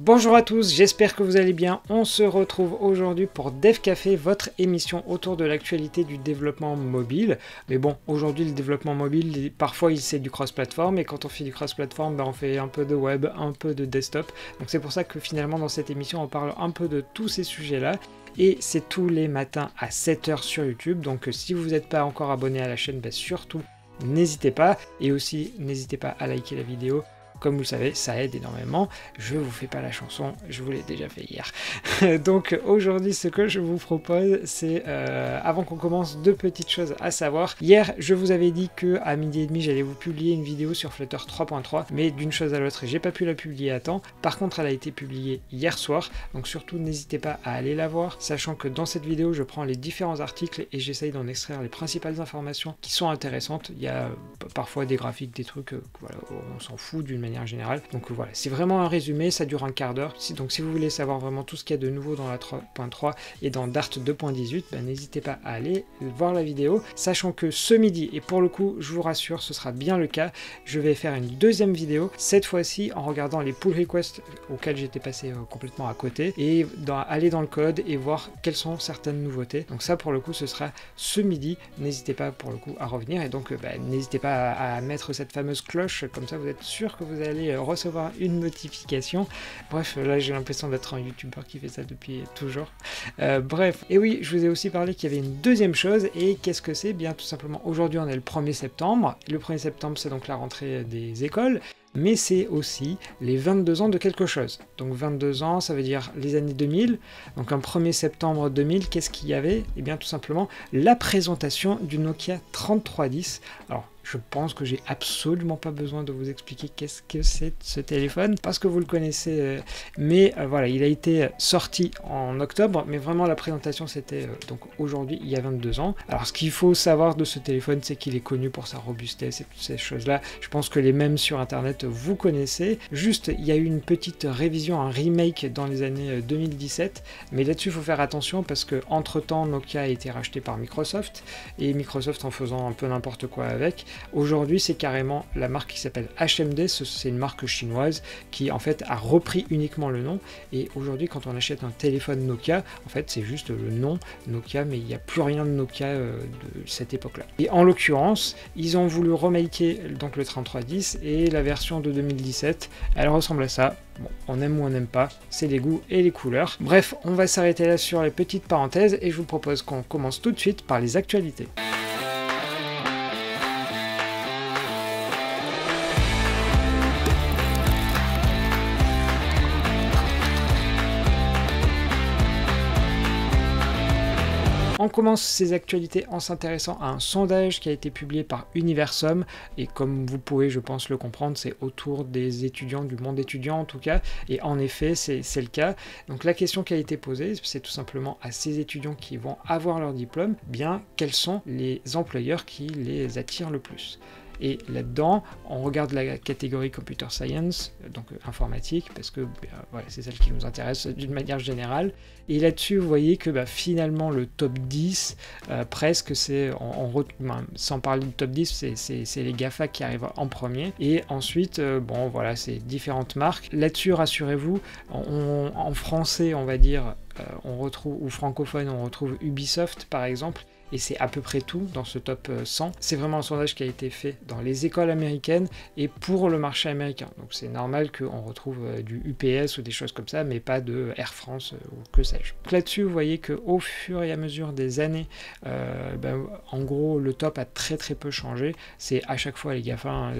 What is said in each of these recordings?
Bonjour à tous, j'espère que vous allez bien. On se retrouve aujourd'hui pour Dev Café, votre émission autour de l'actualité du développement mobile. Mais bon, aujourd'hui le développement mobile, parfois c'est du cross-platform, et quand on fait du cross-platform, on fait un peu de web, un peu de desktop. Donc c'est pour ça que finalement dans cette émission on parle un peu de tous ces sujets-là. Et c'est tous les matins à 7 h sur YouTube, donc si vous n'êtes pas encore abonné à la chaîne, surtout n'hésitez pas. Et aussi n'hésitez pas à liker la vidéo. Comme vous le savez, ça aide énormément. Je vous fais pas la chanson, je vous l'ai déjà fait hier. Donc aujourd'hui, ce que je vous propose, c'est, avant qu'on commence, deux petites choses à savoir. Hier, je vous avais dit que à 12h30, j'allais vous publier une vidéo sur Flutter 3.3, mais d'une chose à l'autre, j'ai pas pu la publier à temps. Par contre, elle a été publiée hier soir, donc surtout n'hésitez pas à aller la voir, sachant que dans cette vidéo, je prends les différents articles et j'essaye d'en extraire les principales informations qui sont intéressantes. Il y a parfois des graphiques, des trucs, voilà, on s'en fout d'une manière générale. Donc voilà, c'est vraiment un résumé, ça dure un quart d'heure. Donc si vous voulez savoir vraiment tout ce qu'il y a de nouveau dans la 3.3 et dans Dart 2.18, n'hésitez pas à aller voir la vidéo, sachant que ce midi, et pour le coup, je vous rassure, ce sera bien le cas, je vais faire une deuxième vidéo, cette fois-ci en regardant les pull requests auxquels j'étais passé complètement à côté, et aller dans le code et voir quelles sont certaines nouveautés. Donc ça, pour le coup, ce sera ce midi. N'hésitez pas pour le coup à revenir, et donc n'hésitez pas à mettre cette fameuse cloche, comme ça vous êtes sûr que vous allez recevoir une notification. Bref, là j'ai l'impression d'être un youtubeur qui fait ça depuis toujours. Bref, et oui, je vous ai aussi parlé qu'il y avait une deuxième chose, et qu'est-ce que c'est? Bien tout simplement, aujourd'hui on est le 1er septembre, le 1er septembre c'est donc la rentrée des écoles, mais c'est aussi les 22 ans de quelque chose. Donc 22 ans, ça veut dire les années 2000. Donc un 1er septembre 2000, qu'est-ce qu'il y avait? Eh bien tout simplement la présentation du Nokia 3310. Alors je pense que j'ai absolument pas besoin de vous expliquer qu'est-ce que c'est ce téléphone, parce que vous le connaissez, mais voilà, il a été sorti en octobre, mais vraiment la présentation c'était donc aujourd'hui, il y a 22 ans. Alors ce qu'il faut savoir de ce téléphone, c'est qu'il est connu pour sa robustesse et toutes ces choses-là. Je pense que les mêmes sur internet vous connaissez. Juste, il y a eu une petite révision, un remake dans les années 2017, mais là-dessus il faut faire attention parce que entre-temps Nokia a été racheté par Microsoft, et Microsoft en faisant un peu n'importe quoi avec. Aujourd'hui, c'est carrément la marque qui s'appelle HMD, c'est une marque chinoise qui en fait a repris uniquement le nom, et aujourd'hui quand on achète un téléphone Nokia, en fait c'est juste le nom Nokia, mais il n'y a plus rien de Nokia de cette époque-là. Et en l'occurrence, ils ont voulu remaker donc le 3310, et la version de 2017, elle ressemble à ça. Bon, on aime ou on n'aime pas, c'est les goûts et les couleurs. Bref, on va s'arrêter là sur les petites parenthèses, et je vous propose qu'on commence tout de suite par les actualités. On commence ces actualités en s'intéressant à un sondage qui a été publié par Universum, et comme vous pouvez je pense le comprendre, c'est autour des étudiants, du monde étudiant en tout cas, et en effet c'est le cas. Donc la question qui a été posée, c'est tout simplement à ces étudiants qui vont avoir leur diplôme, bien quels sont les employeurs qui les attirent le plus. Et là-dedans, on regarde la catégorie Computer Science, donc informatique, parce que voilà, c'est celle qui nous intéresse d'une manière générale. Et là-dessus, vous voyez que finalement, le top 10, presque, c'est, sans parler du top 10, c'est les GAFA qui arrivent en premier. Et ensuite, bon, voilà, c'est différentes marques. Là-dessus, rassurez-vous, en français, on va dire, on retrouve, ou francophone, on retrouve Ubisoft, par exemple. Et c'est à peu près tout dans ce top 100. C'est vraiment un sondage qui a été fait dans les écoles américaines et pour le marché américain. Donc c'est normal qu'on retrouve du UPS ou des choses comme ça, mais pas de Air France ou que sais-je. Donc là-dessus, vous voyez qu'au fur et à mesure des années, en gros, le top a très peu changé. C'est à chaque fois les GAFA,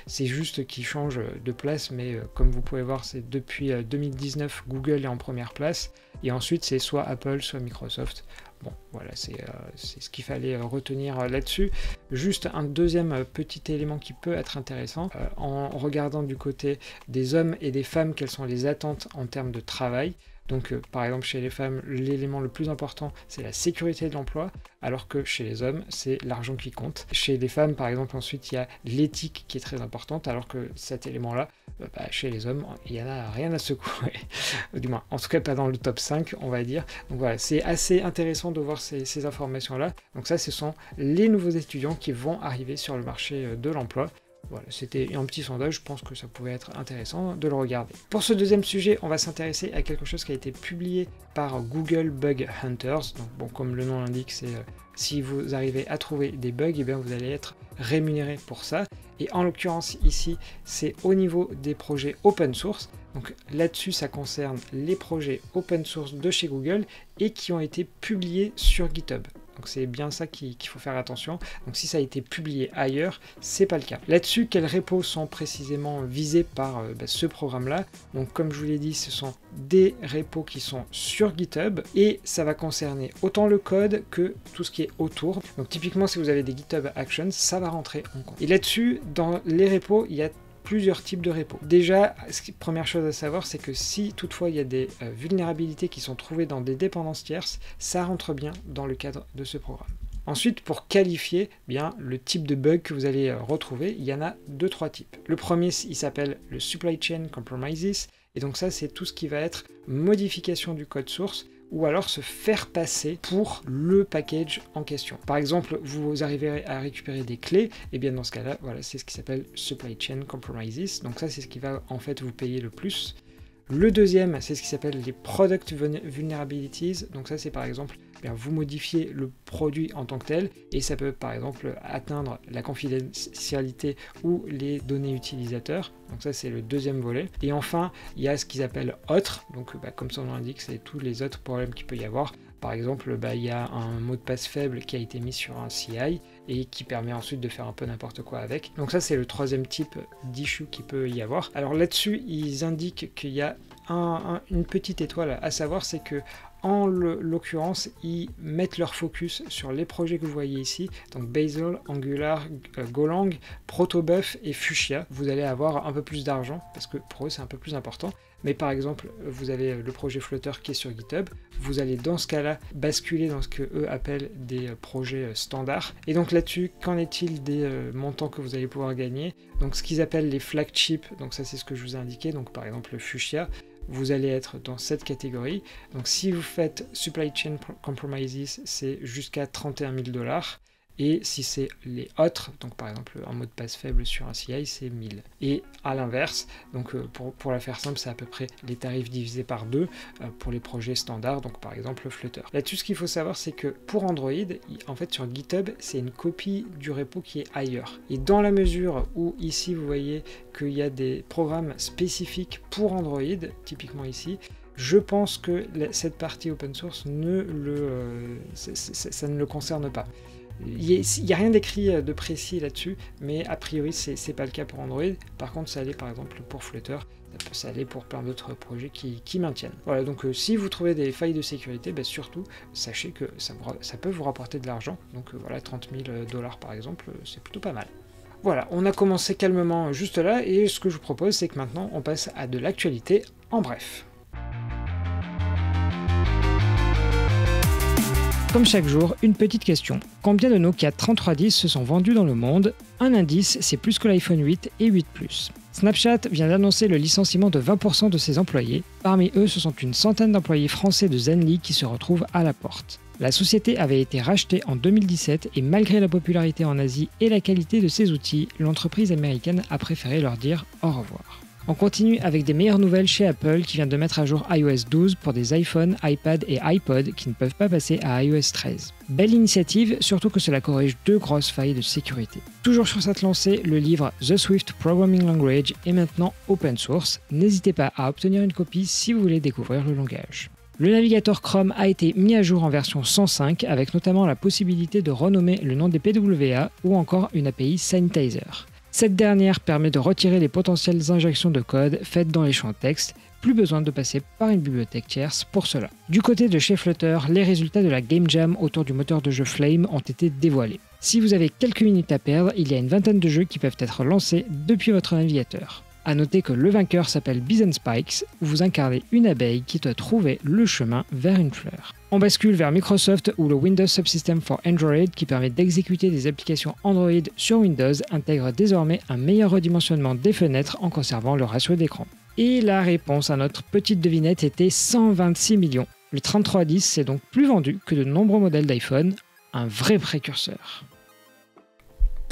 c'est juste qu'ils changent de place, mais comme vous pouvez voir, c'est depuis 2019, Google est en première place. Et ensuite, c'est soit Apple, soit Microsoft. Bon, voilà, c'est ce qu'il fallait retenir là-dessus. Juste un deuxième petit élément qui peut être intéressant, en regardant du côté des hommes et des femmes, quelles sont les attentes en termes de travail. Donc par exemple chez les femmes, l'élément le plus important c'est la sécurité de l'emploi, alors que chez les hommes c'est l'argent qui compte. Chez les femmes par exemple ensuite il y a l'éthique qui est très importante, alors que cet élément là, chez les hommes il n'y en a rien à secouer, du moins en tout cas pas dans le top 5 on va dire. Donc voilà, c'est assez intéressant de voir ces informations là. Donc ça ce sont les nouveaux étudiants qui vont arriver sur le marché de l'emploi. Voilà, c'était un petit sondage, je pense que ça pouvait être intéressant de le regarder. Pour ce deuxième sujet, on va s'intéresser à quelque chose qui a été publié par Google Bug Hunters. Donc bon, comme le nom l'indique, c'est si vous arrivez à trouver des bugs, et bien vous allez être rémunéré pour ça. Et en l'occurrence ici, c'est au niveau des projets open source. Donc là-dessus, ça concerne les projets open source de chez Google et qui ont été publiés sur GitHub. Donc c'est bien ça qu'il faut faire attention. Donc si ça a été publié ailleurs, c'est pas le cas. Là-dessus, quels repos sont précisément visés par ce programme-là? Donc comme je vous l'ai dit, ce sont des repos qui sont sur GitHub et ça va concerner autant le code que tout ce qui est autour. Donc typiquement, si vous avez des GitHub Actions, ça va rentrer en compte. Et là-dessus, dans les repos, il y a plusieurs types de repos. Déjà, première chose à savoir, c'est que si toutefois il y a des vulnérabilités qui sont trouvées dans des dépendances tierces, ça rentre bien dans le cadre de ce programme. Ensuite, pour qualifier bien le type de bug que vous allez retrouver, il y en a 2-3 types. Le premier, il s'appelle le Supply Chain Compromises, et donc ça, c'est tout ce qui va être modification du code source, ou alors se faire passer pour le package en question. Par exemple, vous arrivez à récupérer des clés, et bien dans ce cas-là, voilà, c'est ce qui s'appelle Supply Chain Compromises, donc ça c'est ce qui va en fait vous payer le plus. Le deuxième, c'est ce qui s'appelle les Product Vulnerabilities, donc ça c'est par exemple, vous modifiez le produit en tant que tel, et ça peut par exemple atteindre la confidentialité ou les données utilisateurs, donc ça c'est le deuxième volet. Et enfin, il y a ce qu'ils appellent autres, donc comme son nom l'indique, c'est tous les autres problèmes qu'il peut y avoir. Par exemple, il y a un mot de passe faible qui a été mis sur un CI et qui permet ensuite de faire un peu n'importe quoi avec. Donc ça, c'est le troisième type d'issue qu'il peut y avoir. Alors là-dessus, ils indiquent qu'il y a une petite étoile à savoir, c'est que en l'occurrence, ils mettent leur focus sur les projets que vous voyez ici, donc Bazel, Angular, Golang, Protobuf et Fuchsia. Vous allez avoir un peu plus d'argent, parce que pour eux c'est un peu plus important. Mais par exemple, vous avez le projet Flutter qui est sur GitHub, vous allez dans ce cas-là basculer dans ce que eux appellent des projets standards. Et donc là-dessus, qu'en est-il des montants que vous allez pouvoir gagner? Donc ce qu'ils appellent les flagships, donc ça c'est ce que je vous ai indiqué, donc par exemple Fuchsia, vous allez être dans cette catégorie. Donc si vous faites Supply Chain Compromises, c'est jusqu'à 31 000 $. Et si c'est les autres, donc par exemple un mot de passe faible sur un CI, c'est 1000. Et à l'inverse, donc pour la faire simple, c'est à peu près les tarifs divisés par 2 pour les projets standards, donc par exemple Flutter. Là-dessus, ce qu'il faut savoir, c'est que pour Android, en fait sur GitHub, c'est une copie du repo qui est ailleurs. Et dans la mesure où ici, vous voyez qu'il y a des programmes spécifiques pour Android, typiquement ici, je pense que cette partie open source ça ne le concerne pas. Il n'y a rien d'écrit de précis là-dessus, mais a priori c'est pas le cas pour Android. Par contre, ça allait par exemple pour Flutter, ça allait pour plein d'autres projets qui maintiennent. Voilà, donc si vous trouvez des failles de sécurité, surtout sachez que ça peut vous rapporter de l'argent. Donc voilà, 30 000 $ par exemple, c'est plutôt pas mal. Voilà, on a commencé calmement juste là, et ce que je vous propose, c'est que maintenant on passe à de l'actualité en bref. Comme chaque jour, une petite question. Combien de Nokia 3310 se sont vendus dans le monde? Un indice, c'est plus que l'iPhone 8 et 8 Plus. Snapchat vient d'annoncer le licenciement de 20% de ses employés. Parmi eux, ce sont une centaine d'employés français de Zenly qui se retrouvent à la porte. La société avait été rachetée en 2017 et malgré la popularité en Asie et la qualité de ses outils, l'entreprise américaine a préféré leur dire au revoir. On continue avec des meilleures nouvelles chez Apple qui vient de mettre à jour iOS 12 pour des iPhones, iPad et iPod qui ne peuvent pas passer à iOS 13. Belle initiative, surtout que cela corrige 2 grosses failles de sécurité. Toujours sur cette lancée, le livre The Swift Programming Language est maintenant open source. N'hésitez pas à obtenir une copie si vous voulez découvrir le langage. Le navigateur Chrome a été mis à jour en version 105 avec notamment la possibilité de renommer le nom des PWA ou encore une API Sanitizer. Cette dernière permet de retirer les potentielles injections de code faites dans les champs texte, plus besoin de passer par une bibliothèque tierce pour cela. Du côté de chez Flutter, les résultats de la Game Jam autour du moteur de jeu Flame ont été dévoilés. Si vous avez quelques minutes à perdre, il y a une vingtaine de jeux qui peuvent être lancés depuis votre navigateur. A noter que le vainqueur s'appelle Bees & Spikes, où vous incarnez une abeille qui doit trouver le chemin vers une fleur. On bascule vers Microsoft où le Windows Subsystem for Android qui permet d'exécuter des applications Android sur Windows intègre désormais un meilleur redimensionnement des fenêtres en conservant le ratio d'écran. Et la réponse à notre petite devinette était 126 millions. Le 3310 s'est donc plus vendu que de nombreux modèles d'iPhone, un vrai précurseur.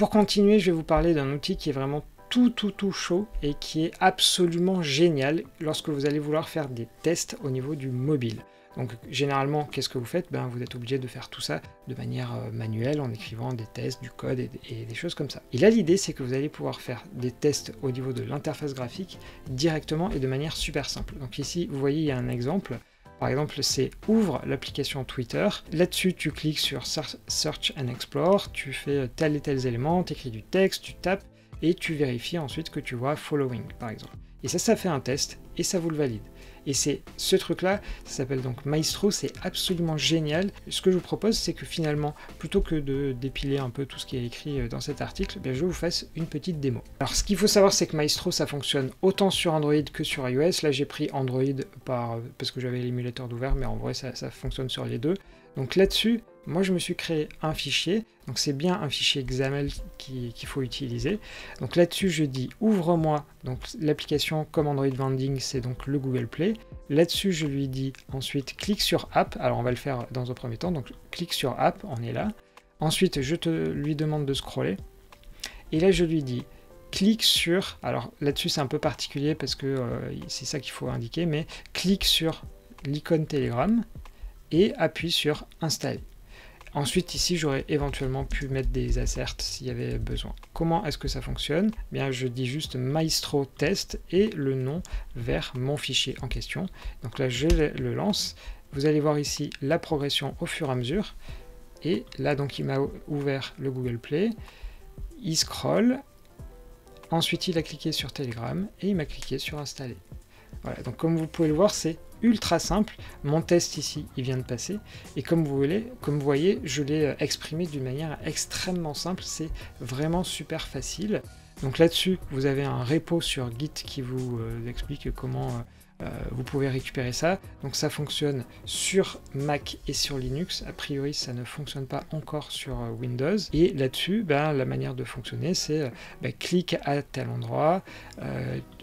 Pour continuer, je vais vous parler d'un outil qui est vraiment tout chaud et qui est absolument génial lorsque vous allez vouloir faire des tests au niveau du mobile. Donc généralement, qu'est-ce que vous faites? Vous êtes obligé de faire tout ça de manière manuelle en écrivant des tests, du code et des choses comme ça. Et là, l'idée, c'est que vous allez pouvoir faire des tests au niveau de l'interface graphique directement et de manière super simple. Donc ici, vous voyez, il y a un exemple. Par exemple, c'est ouvre l'application Twitter. Là-dessus, tu cliques sur Search and Explore, tu fais tel et tel élément, tu écris du texte, tu tapes et tu vérifies ensuite que tu vois Following, par exemple. Et ça fait un test et ça vous le valide. Et c'est ce truc-là, ça s'appelle donc Maestro, c'est absolument génial. Ce que je vous propose, c'est que finalement, plutôt que de dépiler un peu tout ce qui est écrit dans cet article, je vous fasse une petite démo. Alors ce qu'il faut savoir, c'est que Maestro, ça fonctionne autant sur Android que sur iOS. Là, j'ai pris Android parce que j'avais l'émulateur d'ouvert, mais en vrai, ça fonctionne sur les deux. Donc là-dessus, moi je me suis créé un fichier, donc c'est bien un fichier XAML qu'il faut utiliser. Donc là-dessus je dis ouvre-moi, donc l'application comme Android Vending, c'est donc le Google Play. Là-dessus je lui dis ensuite clique sur App, alors on va le faire dans un premier temps, donc clique sur App, on est là. Ensuite je lui demande de scroller, et là je lui dis clique sur, alors là-dessus c'est un peu particulier parce que c'est ça qu'il faut indiquer, mais clique sur l'icône Telegram, et appuie sur installer. Ensuite ici j'aurais éventuellement pu mettre des asserts s'il y avait besoin. Comment est-ce que ça fonctionne? Bien je dis juste Maestro test et le nom vers mon fichier en question. Donc là je le lance. Vous allez voir ici la progression au fur et à mesure. Et là donc il m'a ouvert le Google Play. Il scrolle. Ensuite il a cliqué sur Telegram et il m'a cliqué sur installer. Voilà, donc comme vous pouvez le voir, c'est ultra simple. Mon test ici, il vient de passer. Et comme vous voyez, je l'ai exprimé d'une manière extrêmement simple. C'est vraiment super facile. Donc là-dessus, vous avez un repo sur Git qui vous explique comment vous pouvez récupérer ça. Donc ça fonctionne sur Mac et sur Linux. A priori, ça ne fonctionne pas encore sur Windows. Et là-dessus, la manière de fonctionner, c'est clique à tel endroit.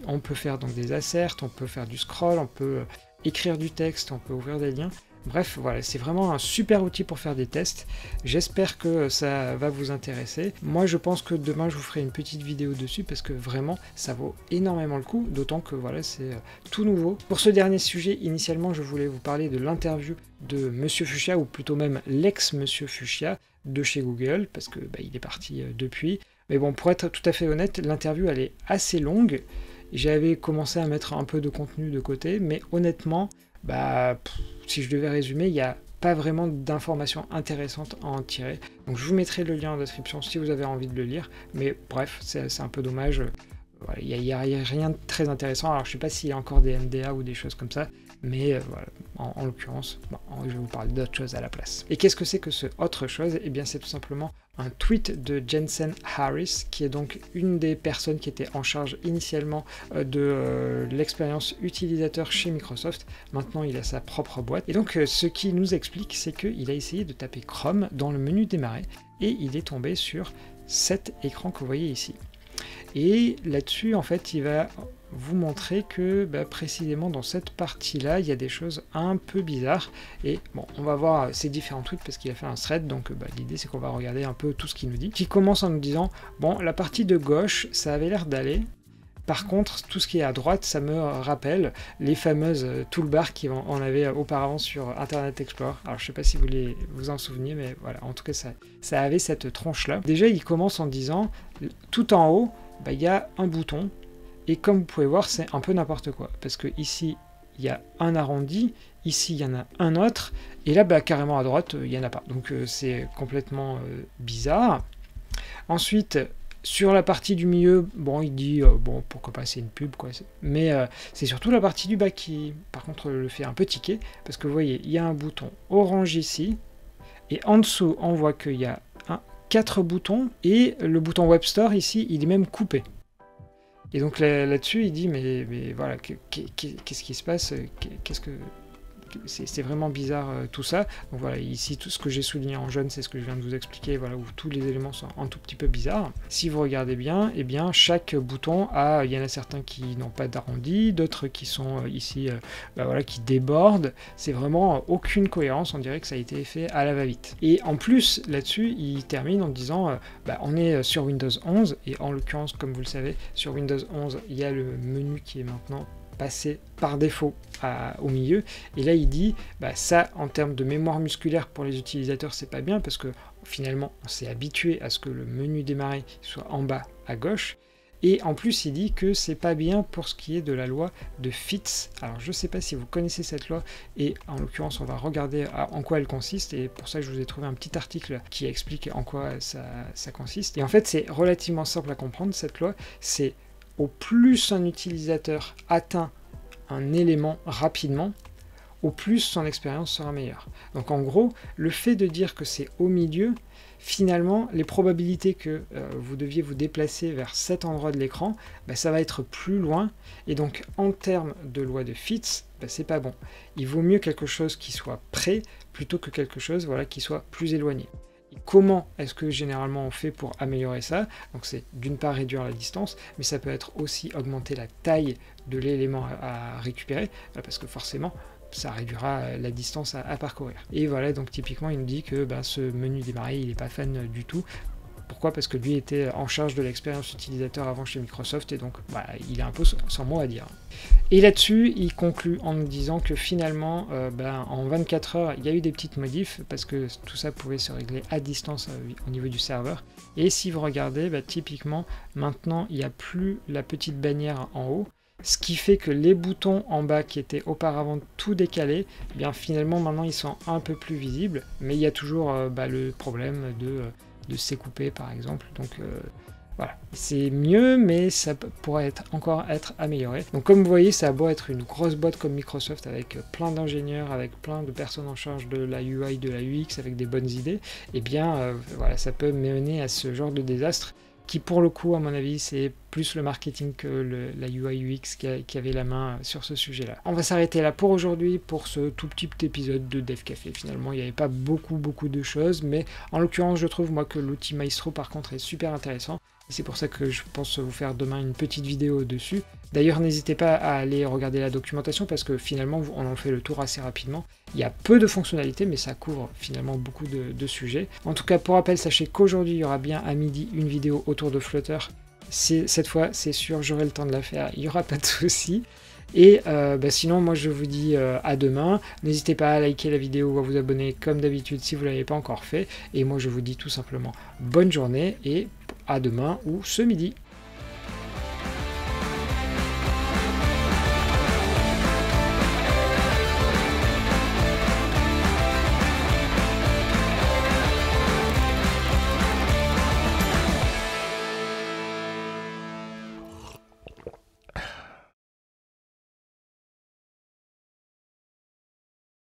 On peut faire donc des asserts, on peut faire du scroll, on peut écrire du texte, on peut ouvrir des liens. Bref, voilà, c'est vraiment un super outil pour faire des tests. J'espère que ça va vous intéresser. Moi, je pense que demain, je vous ferai une petite vidéo dessus parce que vraiment, ça vaut énormément le coup, d'autant que voilà, c'est tout nouveau. Pour ce dernier sujet, initialement, je voulais vous parler de l'interview de Monsieur Fuchsia, ou plutôt même l'ex-Monsieur Fuchsia de chez Google, parce que il est parti depuis. Mais bon, pour être tout à fait honnête, l'interview, elle est assez longue. J'avais commencé à mettre un peu de contenu de côté, mais honnêtement, si je devais résumer, il n'y a pas vraiment d'informations intéressantes à en tirer. Donc je vous mettrai le lien en description si vous avez envie de le lire. Mais bref, c'est un peu dommage. Il n'y a rien de très intéressant. Alors je ne sais pas s'il y a encore des NDA ou des choses comme ça. Mais voilà, en l'occurrence, je vais vous parler d'autre chose à la place. Et qu'est-ce que c'est que ce autre chose? Eh bien c'est tout simplement un tweet de Jensen Harris, qui est donc une des personnes qui était en charge initialement de l'expérience utilisateur chez Microsoft. Maintenant il a sa propre boîte. Et donc ce qui nous explique, c'est qu'il a essayé de taper Chrome dans le menu démarrer, et il est tombé sur cet écran que vous voyez ici. Et là-dessus, en fait, il va vous montrer que précisément dans cette partie-là, il y a des choses un peu bizarres. Et bon, on va voir ces différents tweets parce qu'il a fait un thread, donc l'idée c'est qu'on va regarder un peu tout ce qu'il nous dit. Qui commence en nous disant, bon, la partie de gauche, ça avait l'air d'aller. Par contre, tout ce qui est à droite, ça me rappelle les fameuses toolbars qu'on avait auparavant sur Internet Explorer. Alors je sais pas si vous vous en souveniez, mais voilà, en tout cas ça avait cette tronche-là. Déjà, il commence en disant, tout en haut, il y a un bouton, et comme vous pouvez voir, c'est un peu n'importe quoi, parce que ici, il y a un arrondi, ici, il y en a un autre, et là, carrément à droite, il n'y en a pas. Donc c'est complètement bizarre. Ensuite, sur la partie du milieu, bon, il dit, bon, pourquoi pas, c'est une pub, quoi. Mais c'est surtout la partie du bas qui, par contre, le fait un peu tiquer, parce que vous voyez, il y a un bouton orange ici, et en dessous, on voit qu'il y a 4 boutons, et le bouton Web Store, ici, il est même coupé. Et donc là-dessus, il dit, mais voilà, qu'est-ce qui se passe? c'est vraiment bizarre tout ça. Donc voilà, ici tout ce que j'ai souligné en jaune, c'est ce que je viens de vous expliquer, voilà, où tous les éléments sont un tout petit peu bizarres. Si vous regardez bien, eh bien chaque bouton a, il y en a certains qui n'ont pas d'arrondi, d'autres qui sont ici, voilà, qui débordent. C'est vraiment aucune cohérence, on dirait que ça a été fait à la va-vite. Et en plus, là-dessus, il termine en disant, on est sur Windows 11, et en l'occurrence, comme vous le savez, sur Windows 11, il y a le menu qui est maintenant passé par défaut au milieu, et là il dit ça en termes de mémoire musculaire pour les utilisateurs c'est pas bien parce que finalement on s'est habitué à ce que le menu démarrer soit en bas à gauche, et en plus il dit que c'est pas bien pour ce qui est de la loi de Fitts. Alors je sais pas si vous connaissez cette loi, et en l'occurrence on va regarder en quoi elle consiste, et pour ça je vous ai trouvé un petit article qui explique en quoi ça consiste. Et en fait c'est relativement simple à comprendre. Cette loi, c'est au plus un utilisateur atteint un élément rapidement, au plus son expérience sera meilleure. Donc en gros, le fait de dire que c'est au milieu, finalement, les probabilités que vous deviez vous déplacer vers cet endroit de l'écran, ça va être plus loin, et donc en termes de loi de Fitts, c'est pas bon. Il vaut mieux quelque chose qui soit près, plutôt que quelque chose qui soit plus éloigné. Et comment est-ce que généralement on fait pour améliorer ça? Donc c'est d'une part réduire la distance, mais ça peut être aussi augmenter la taille de l'élément à récupérer, parce que forcément ça réduira la distance à parcourir. Et voilà, donc typiquement il nous dit que ce menu démarrer il n'est pas fan du tout. Pourquoi? Parce que lui était en charge de l'expérience utilisateur avant chez Microsoft, et donc il a un peu son mot à dire. Et là-dessus, il conclut en nous disant que finalement, en 24 heures, il y a eu des petites modifs, parce que tout ça pouvait se régler à distance au niveau du serveur. Et si vous regardez, typiquement, maintenant, il n'y a plus la petite bannière en haut, ce qui fait que les boutons en bas qui étaient auparavant tout décalés, finalement, maintenant, ils sont un peu plus visibles, mais il y a toujours le problème de s'écouper par exemple, donc voilà, c'est mieux, mais ça pourrait encore être amélioré. Donc comme vous voyez, ça a beau être une grosse boîte comme Microsoft, avec plein d'ingénieurs, avec plein de personnes en charge de la UI, de la UX, avec des bonnes idées, et voilà, ça peut mener à ce genre de désastre, qui pour le coup, à mon avis, c'est plus le marketing que la UI UX qui avait la main sur ce sujet-là. On va s'arrêter là pour aujourd'hui, pour ce tout petit épisode de Dev Café. Finalement, il n'y avait pas beaucoup de choses, mais en l'occurrence, je trouve moi que l'outil Maestro, par contre, est super intéressant. C'est pour ça que je pense vous faire demain une petite vidéo dessus. D'ailleurs, n'hésitez pas à aller regarder la documentation, parce que finalement, on en fait le tour assez rapidement. Il y a peu de fonctionnalités, mais ça couvre finalement beaucoup de sujets. En tout cas, pour rappel, sachez qu'aujourd'hui, il y aura bien à midi une vidéo autour de Flutter. Cette fois, c'est sûr, j'aurai le temps de la faire, il n'y aura pas de souci. Et sinon, moi je vous dis à demain. N'hésitez pas à liker la vidéo ou à vous abonner comme d'habitude si vous ne l'avez pas encore fait. Et moi je vous dis tout simplement bonne journée et à demain ou ce midi.